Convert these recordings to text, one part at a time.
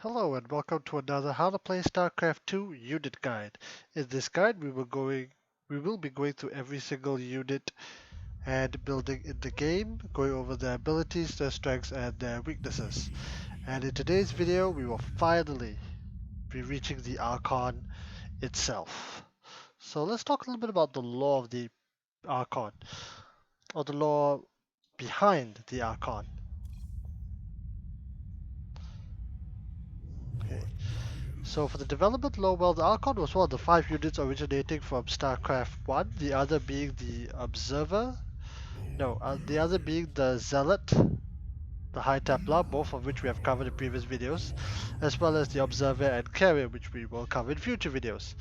Hello and welcome to another How to Play Starcraft 2 unit guide. In this guide we will be going through every single unit and building in the game, going over their abilities, their strengths and their weaknesses. And in today's video we will finally be reaching the Archon itself. So let's talk a little bit about the lore of the Archon, or the lore behind the Archon. Okay. So for the development lore, well, the Archon was one of the 5 units originating from StarCraft 1, the other being the Observer, the other being the Zealot, the High Templar, both of which we have covered in previous videos, as well as the Observer and Carrier, which we will cover in future videos.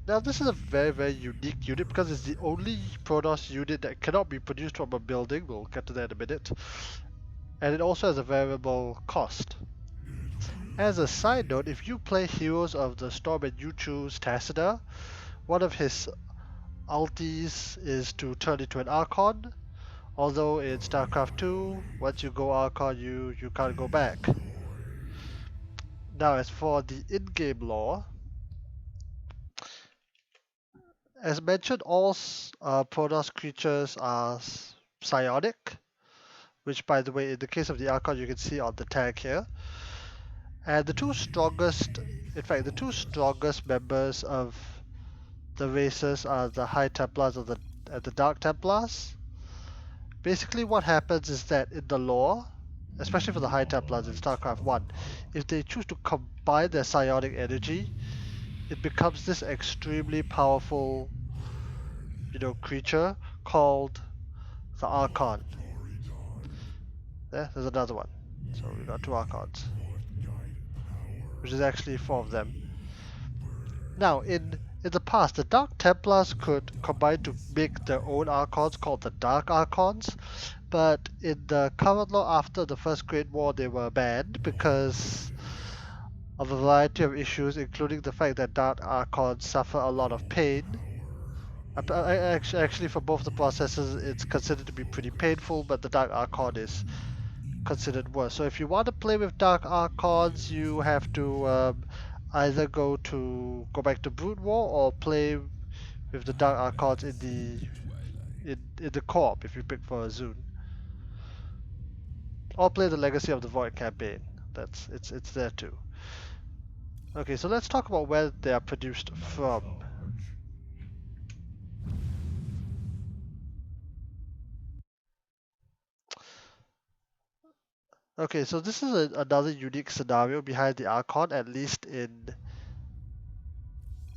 Now this is a very unique unit because it's the only Protoss unit that cannot be produced from a building, we'll get to that in a minute, and it also has a variable cost. As a side note, if you play Heroes of the Storm and you choose Tassadar, one of his ultis is to turn into an Archon, although in Starcraft 2, once you go Archon, you can't go back. Now as for the in-game lore, as mentioned, all Protoss creatures are psionic, which by the way, in the case of the Archon, you can see on the tag here. And the two strongest members of the races are the High Templars and the Dark Templars. Basically what happens is that in the lore, especially for the High Templars in StarCraft 1, if they choose to combine their psionic energy, it becomes this extremely powerful, creature called the Archon. There's another one. So we got 2 Archons, which is actually 4 of them. Now, in the past, the Dark Templars could combine to make their own Archons called the Dark Archons, but in the current lore after the First Great War, they were banned because of a variety of issues, including the fact that Dark Archons suffer a lot of pain. Actually, for both the processes, it's considered to be pretty painful, but the Dark Archon is considered worse. So if you want to play with Dark Archons, you have to either go back to Brood War or play with the Dark Archons in the co-op if you pick for a Zune. Or play the Legacy of the Void campaign. It's there too. Okay, so let's talk about where they are produced from. Okay, so this is another unique scenario behind the Archon, at least in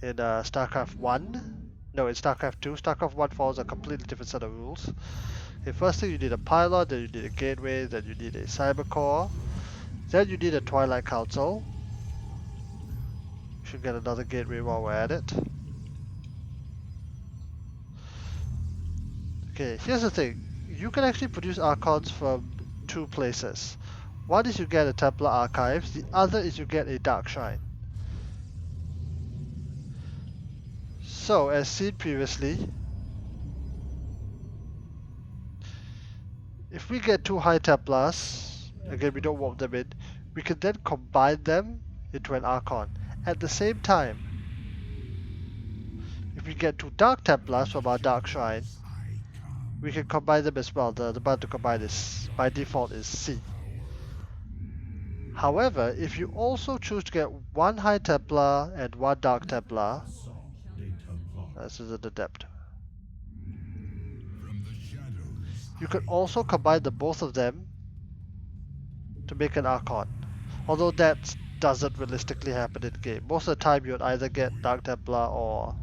StarCraft 1. No, in StarCraft 2. StarCraft 1 follows a completely different set of rules. Okay, first thing you need a pylon, then you need a gateway, then you need a cyber core, then you need a Twilight Council. We should get another gateway while we're at it. Okay, here's the thing. You can actually produce Archons from 2 places. One is you get a Templar Archives, the other is you get a Dark Shrine. So, as seen previously, if we get 2 High Templars, again we don't warp them in, we can then combine them into an Archon. At the same time, if we get 2 Dark Templars from our Dark Shrine, we can combine them as well. The button to combine is, by default, is C. However, if you also choose to get 1 High Templar and 1 Dark Templar, this is an Adept, you can also combine the both of them to make an Archon. Although that doesn't realistically happen in game. Most of the time you'd either get Dark Templar or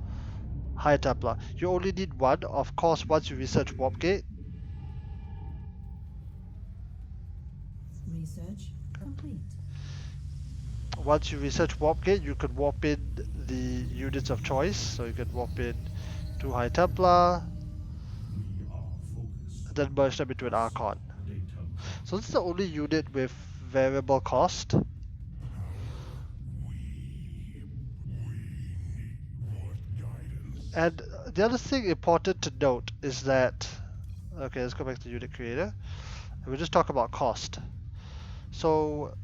High Templar. You only need one, of course, once you research Warp Gate. Research complete. Once you research Warp Gate, you can warp in the units of choice. So you can warp in 2 High Templar, and then merge them into an Archon. So this is the only unit with variable cost. And the other thing important to note is that, okay, let's go back to unit creator, and we'll just talk about cost. So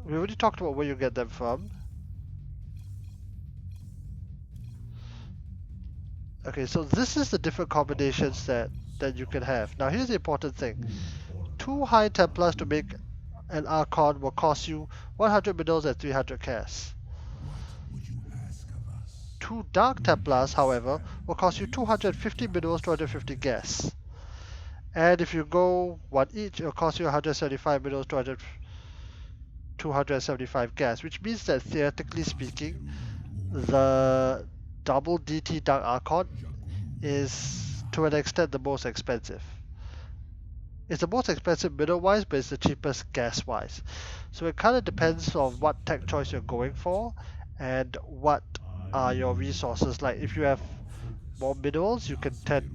We already talked about where you get them from. Okay, so this is the different combinations that you can have. Now here's the important thing. 2 high Templars to make an Archon will cost you 100 minerals and 300 cash. 2 Dark Templars, however, will cost you 250 minerals, 250 gas. And if you go 1 each, it'll cost you 175 minerals, 275 gas, which means that theoretically speaking, the double DT Dark Archon is to an extent the most expensive. It's the most expensive middle-wise, but it's the cheapest gas-wise. So it kind of depends on what tech choice you're going for and what are your resources. Like if you have more minerals, you can tend,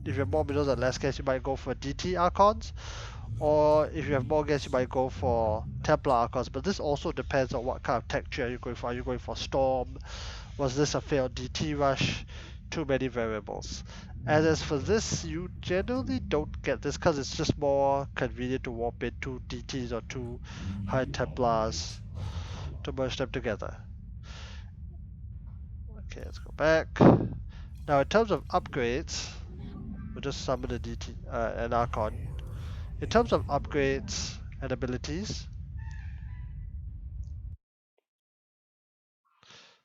if you have more minerals and less gas, you might go for DT Archons. Or if you have more gas, you might go for Templar Archons. But this also depends on what kind of tech tree are you going for. Are you going for Storm? Was this a failed DT rush? Too many variables. And as for this, you generally don't get this because it's just more convenient to warp in 2 DTs or 2 High Templars to merge them together. Okay, let's go back. Now in terms of upgrades, we'll just summon a DT, an Archon. In terms of upgrades and abilities,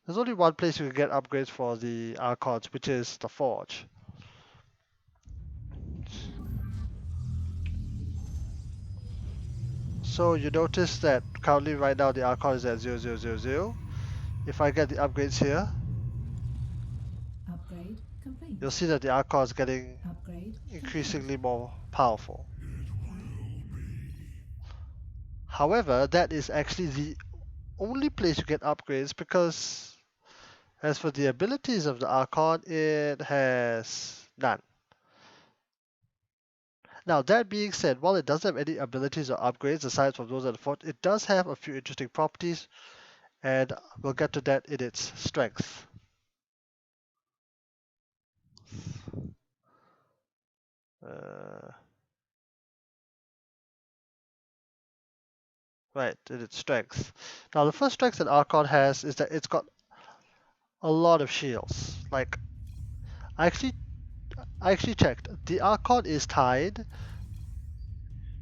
there's only one place you can get upgrades for the Archons, which is the Forge. So you notice that currently right now the Archon is at 0000. If I get the upgrades here, Upgrade complete. you'll see that the Archon is getting Upgrade increasingly more powerful. However, that is actually the only place you get upgrades because as for the abilities of the Archon, it has none. Now that being said, while it doesn't have any abilities or upgrades aside from those at the fort, it does have a few interesting properties, and we'll get to that in its strength. Right, in its strength. Now the first strength that Archon has is that it's got a lot of shields. Like, I actually checked. The Archon is tied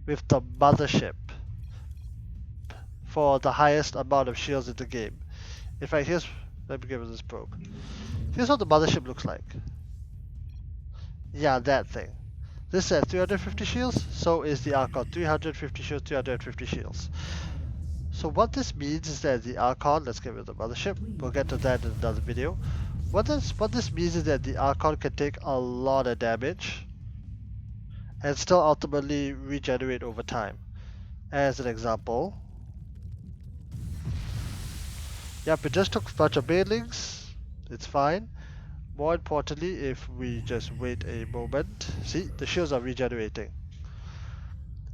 with the Mothership for the highest amount of shields in the game. In fact, let me give it this probe. Here's what the Mothership looks like. Yeah, that thing. This said 350 shields, so is the Archon. 350 shields, 350 shields. So what this means is that the Archon, let's get rid of the Mothership, we'll get to that in another video. What this means is that the Archon can take a lot of damage and still ultimately regenerate over time. As an example, yep, it just took a bunch of banelings, it's fine. More importantly, if we just wait a moment, see, the shields are regenerating.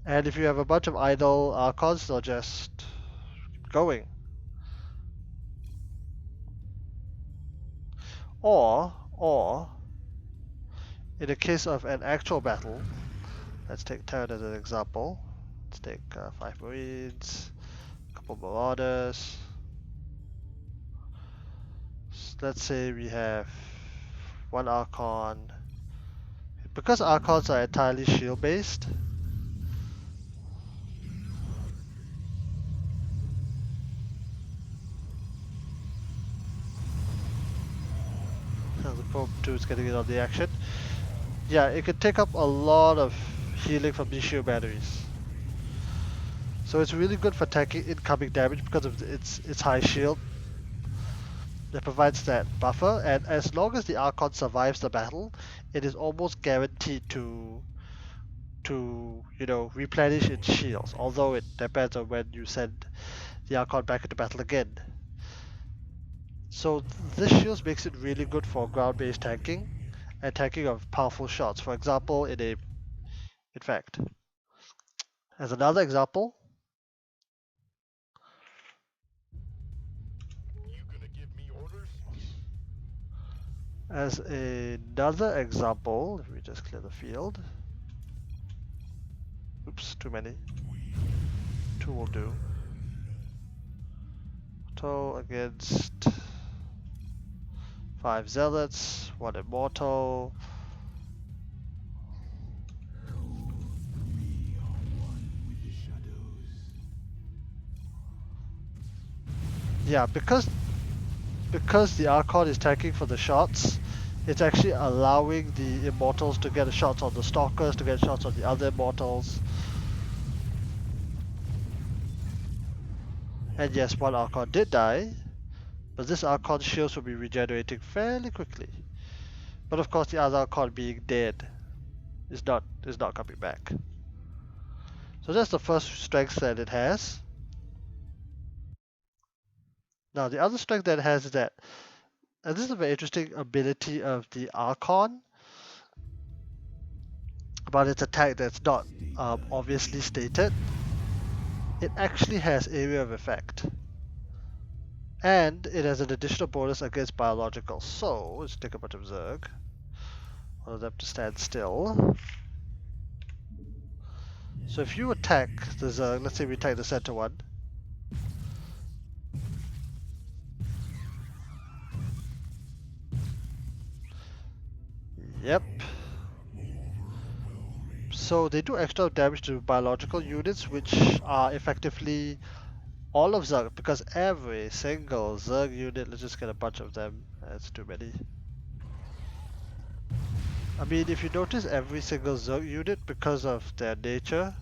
And if you have a bunch of idle Archons, they'll just keep going. Or, in the case of an actual battle, let's take Terran as an example. Let's take 5 Marines, a couple Marauders. Let's say we have 1 Archon. Because Archons are entirely shield based, the probe 2 is getting in on the action. Yeah, it can take up a lot of healing from these shield batteries. So it's really good for tanking incoming damage because of its high shield that provides that buffer, and as long as the Archon survives the battle, it is almost guaranteed to replenish its shields, although it depends on when you send the Archon back into battle again. So this shield makes it really good for ground-based tanking and tanking of powerful shots. For example, in fact, as another example, let me just clear the field. Oops, too many. 2 will do. Immortal against 5 zealots, 1 immortal. Yeah, because the Archon is tanking for the shots, it's actually allowing the immortals to get shots on the stalkers, to get shots on the other immortals. And yes, one Archon did die, but this Archon's shields will be regenerating fairly quickly. But of course the other Archon being dead is not coming back. So that's the first strength that it has. Now the other strength that it has is that, and this is a very interesting ability of the Archon, but its attack that's not obviously stated. It actually has area of effect. And it has an additional bonus against biological. So let's take a bunch of Zerg. One of them to stand still. So if you attack the Zerg, let's say we attack the center one. Yep. So they do extra damage to biological units, which are effectively all of Zerg, because every single Zerg unit, let's just get a bunch of them. That's too many. I mean, if you notice every single Zerg unit, because of their nature,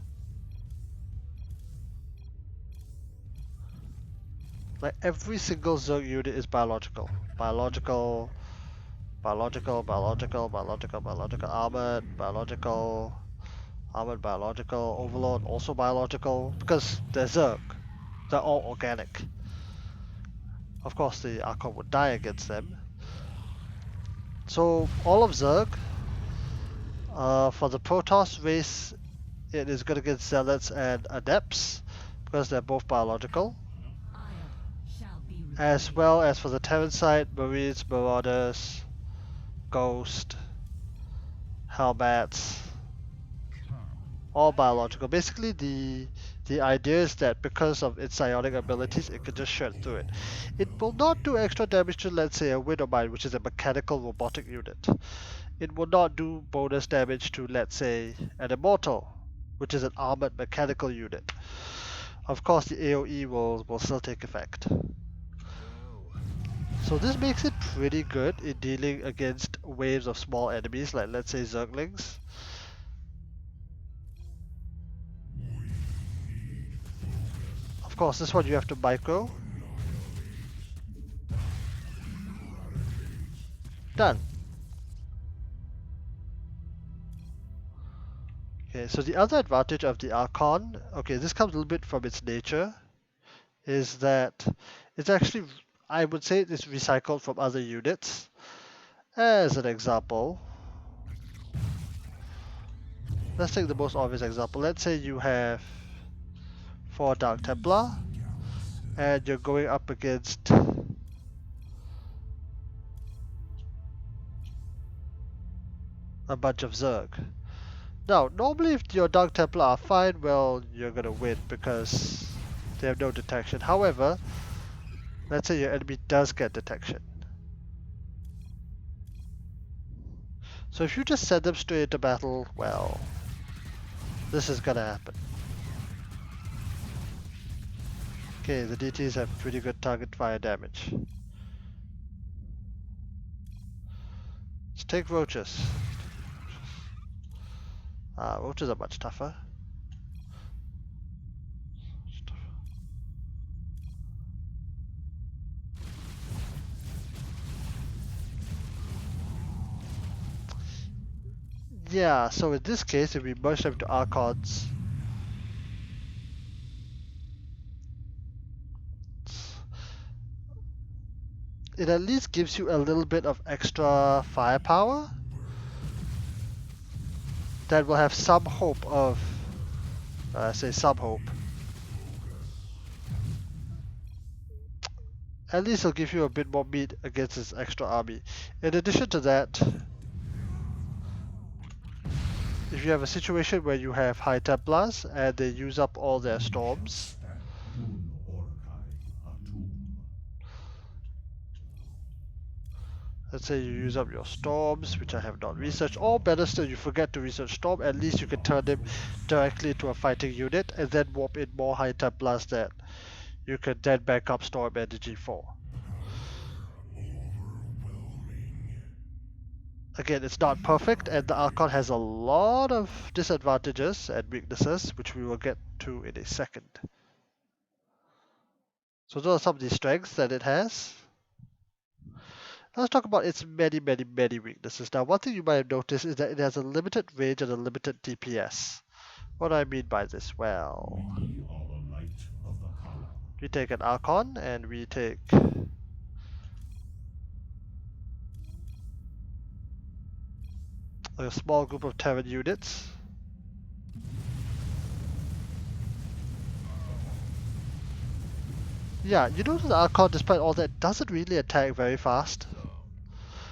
like every single Zerg unit is biological. Biological, biological, biological, biological, biological, armored, biological, armored, biological, overlord, also biological, because they're Zerg. They're all organic. Of course, the Archon would die against them. So, all of Zerg, for the Protoss race, it is good against Zealots and Adepts, because they're both biological. As well as for the Terran side, Marines, Marauders, Ghost, Hellbats, all biological. Basically, the idea is that because of its psionic abilities, it can just shred through it. It will not do extra damage to, let's say, a Widowmine, which is a mechanical robotic unit. It will not do bonus damage to, let's say, an Immortal, which is an armored mechanical unit. Of course, the AoE will still take effect. So this makes it pretty good in dealing against waves of small enemies, like let's say Zerglings. Of course, this one you have to micro. Done. Okay, so the other advantage of the Archon, okay, this comes a little bit from its nature, is that it's actually, I would say it's recycled from other units. As an example, let's take the most obvious example. Let's say you have 4 Dark Templar, and you're going up against a bunch of Zerg. Now, normally if your Dark Templar are fine, well, you're gonna win because they have no detection. However, let's say your enemy does get detection. So if you just send them straight into battle, well, this is gonna happen. Okay, the DTs have pretty good target fire damage. Let's take roaches. Roaches are much tougher. Yeah, so in this case, if we merge them to Archons, it at least gives you a little bit of extra firepower that will have some hope of, say some hope. At least it'll give you a bit more meat against its extra army. In addition to that, if you have a situation where you have High Templars and they use up all their storms, Let's say you use up your storms, which I have not researched, or better still, you forget to research storm. At least you can turn them directly into a fighting unit and then warp in more high Templars that you can then back up storm energy for. Again, it's not perfect, and the Archon has a lot of disadvantages and weaknesses, which we will get to in a second. So those are some of the strengths that it has. Let's talk about its many, many, many weaknesses. Now, one thing you might have noticed is that it has a limited range and a limited DPS. What do I mean by this? Well, we take an Archon and we take a small group of Terran units. Yeah, you notice the Archon, despite all that, doesn't really attack very fast.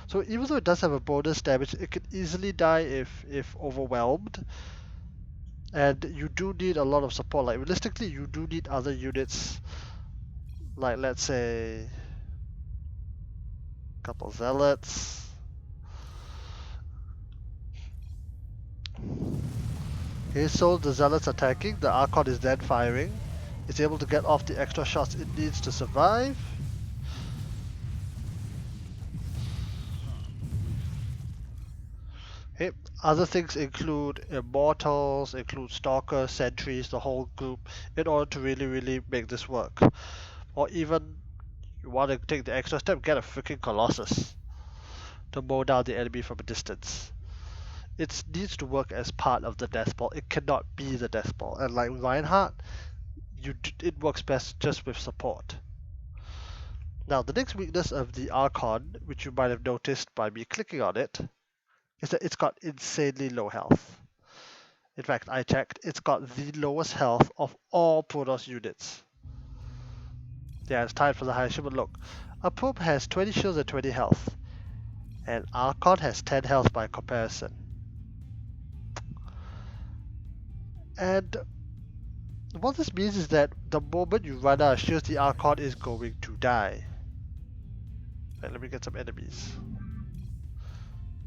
So even though it does have a bonus damage, it could easily die if overwhelmed. And you do need a lot of support. Like realistically, you do need other units. Like let's say a couple zealots. Okay, so the zealots attacking, the Archon is then firing. It's able to get off the extra shots it needs to survive. Okay. Other things include immortals, include stalkers, sentries, the whole group, in order to really, really make this work. Or even you want to take the extra step, get a freaking Colossus to mow down the enemy from a distance. It needs to work as part of the death ball. It cannot be the death ball. And like Reinhardt, it works best just with support. Now, the next weakness of the Archon, which you might have noticed by me clicking on it, is that it's got insanely low health. In fact, I checked, it's got the lowest health of all Protoss units. Yeah, it's tied for the highest, but look, a Probe has 20 shields and 20 health, and Archon has 10 health by comparison. And what this means is that the moment you run out of shields, the Archon is going to die. Right, let me get some enemies.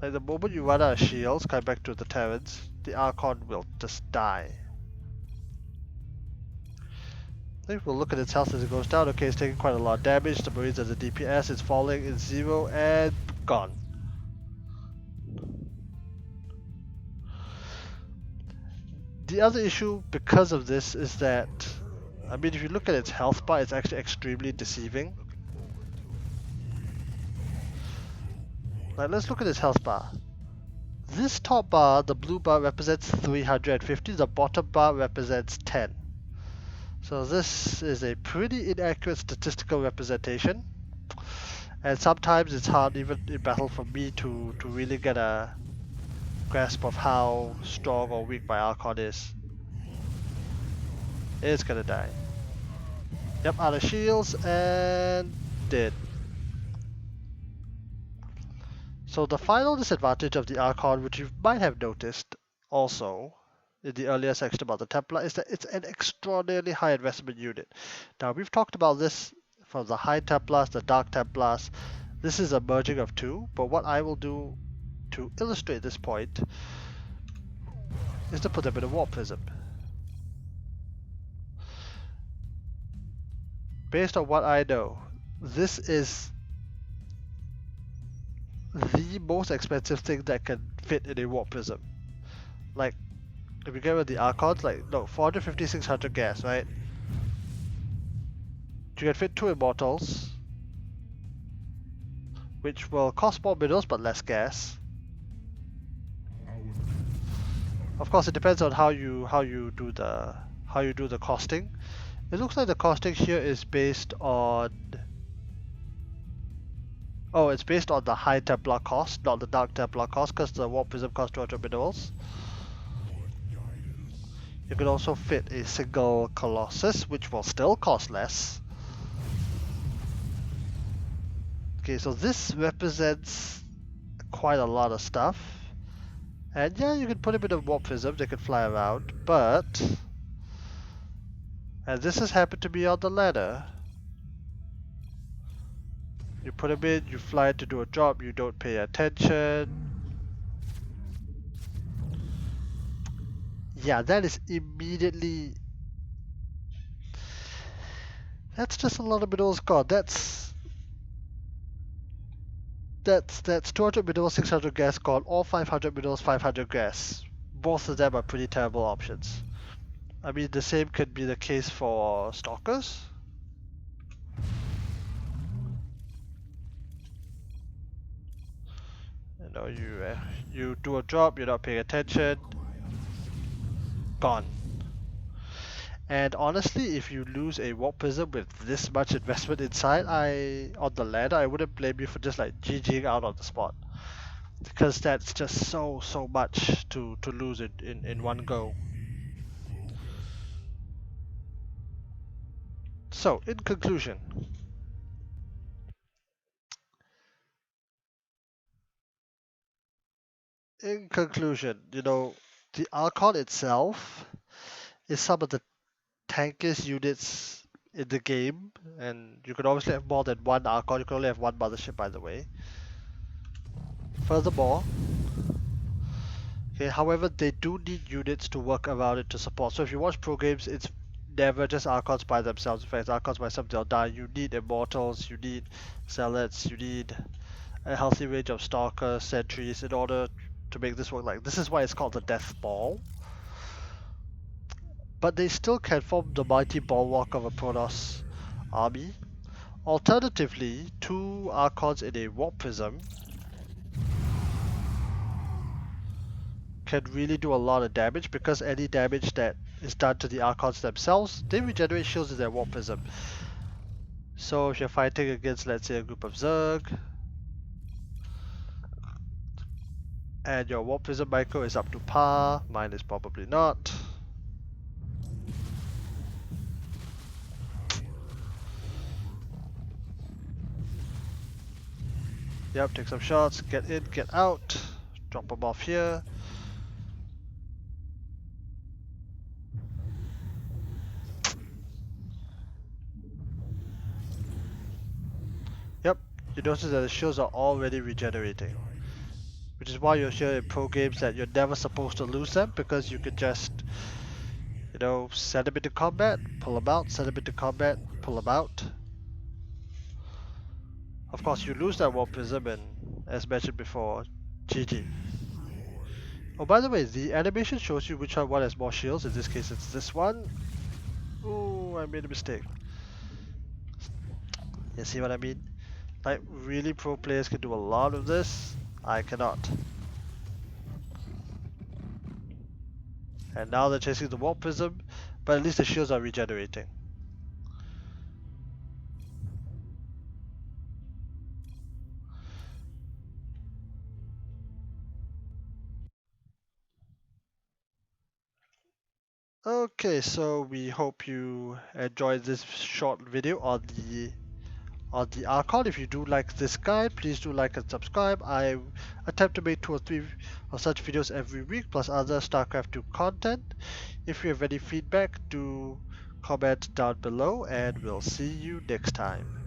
Like the moment you run out of shields, coming back to the Terrans, the Archon will just die. I think we'll look at its health as it goes down. Okay, it's taking quite a lot of damage. The Marines as a DPS, it's falling, it's 0 and gone. The other issue because of this is that, I mean, if you look at its health bar, it's actually extremely deceiving. Like, let's look at its health bar. This top bar, the blue bar, represents 350, the bottom bar represents 10. So this is a pretty inaccurate statistical representation. And sometimes it's hard even in battle for me to really get a grasp of how strong or weak my Archon is. It's gonna die. Yep, out of shields and dead. So the final disadvantage of the Archon, which you might have noticed also in the earlier section about the Templar, is that it's an extraordinarily high investment unit. Now we've talked about this from the High Templars, the Dark Templars. This is a merging of two, but what I will do to illustrate this point is to put them in a Warp Prism. Based on what I know, this is the most expensive thing that can fit in a Warp Prism. Like, if you get rid of the Archons, like, no, 450, 600 gas, right? You can fit 2 Immortals, which will cost more minerals but less gas. Of course, it depends on how you do the costing. It looks like the costing here is based on... Oh, it's based on the High Templar cost, not the Dark Templar cost, because the Warp Prism costs 200 minerals. You can also fit a single Colossus, which will still cost less. Okay, so this represents quite a lot of stuff. And yeah, you can put a bit of Warp Prism, they can fly around, but... And this has happened to be on the ladder. You put them in, you fly to do a job, you don't pay attention. Yeah, that is immediately... That's just a lot of minerals gone. That's 200 minerals, 600 gas gone, or 500 minerals, 500 gas. Both of them are pretty terrible options. I mean, the same could be the case for stalkers. You know, you do a job, you're not paying attention, gone. And honestly, if you lose a warp prism with this much investment inside, on the ladder, I wouldn't blame you for just like GGing out on the spot, because that's just so much to lose in one go. So, in conclusion, you know, the Archon itself is some of the tankiest units in the game, and you can obviously have more than one Archon. You can only have one mothership, by the way. Furthermore, okay, however, they do need units to work around it to support. So if you watch pro games, it's never just Archons by themselves. In fact, Archons by themselves, they'll die. You need Immortals, you need Zealots, you need a healthy range of Stalkers, Sentries in order to make this work. Like, this is why it's called the Death Ball. But they still can form the mighty bulwark of a Protoss army. Alternatively, two Archons in a Warp Prism can really do a lot of damage, because any damage that is done to the Archons themselves, they regenerate shields in their Warp Prism. So if you're fighting against, let's say, a group of Zerg, and your Warp Prism micro is up to par, mine is probably not. Yep, take some shots, get in, get out, drop them off here. Yep, you notice that the shields are already regenerating. Which is why you'll hear in pro games that you're never supposed to lose them, because you could just, you know, send them into combat, pull them out, send them into combat, pull them out. Of course, you lose that Warp Prism, and as mentioned before, GG. Oh, by the way, the animation shows you which one has more shields. In this case, it's this one. Ooh, I made a mistake. You see what I mean? Like, really pro players can do a lot of this. I cannot. And now they're chasing the Warp Prism, but at least the shields are regenerating. Okay, so we hope you enjoyed this short video on the Archon. If you do like this guide, please do like and subscribe. I attempt to make 2 or 3 of such videos every week, plus other Starcraft 2 content. If you have any feedback, do comment down below, and we'll see you next time.